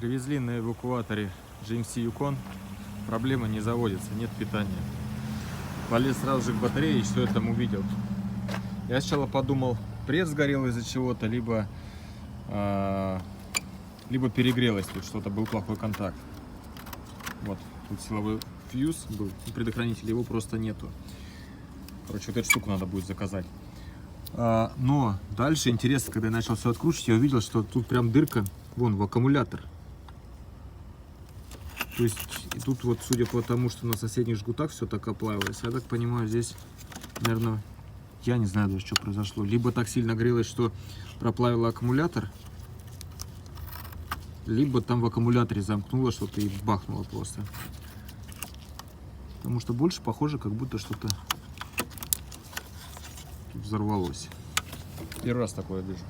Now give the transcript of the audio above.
Привезли на эвакуаторе GMC Yukon. Проблема не заводится, нет питания. Полез сразу же к батарее и что я там увидел. Я сначала подумал, пресс сгорел из-за чего-то, либо перегрелось тут что-то, был плохой контакт. Вот, тут силовой фьюз был, предохранитель, его просто нету. Короче, вот эту штуку надо будет заказать. Но дальше интересно, когда я начал все откручивать, я увидел, что тут прям дырка, вон, в аккумулятор. То есть, и тут вот, судя по тому, что на соседних жгутах все так оплавилось, я так понимаю, здесь, наверное, я не знаю даже, что произошло. Либо так сильно грелось, что проплавило аккумулятор, либо там в аккумуляторе замкнуло что-то и бахнуло просто. Потому что больше похоже, как будто что-то тут взорвалось. Первый раз такое вижу.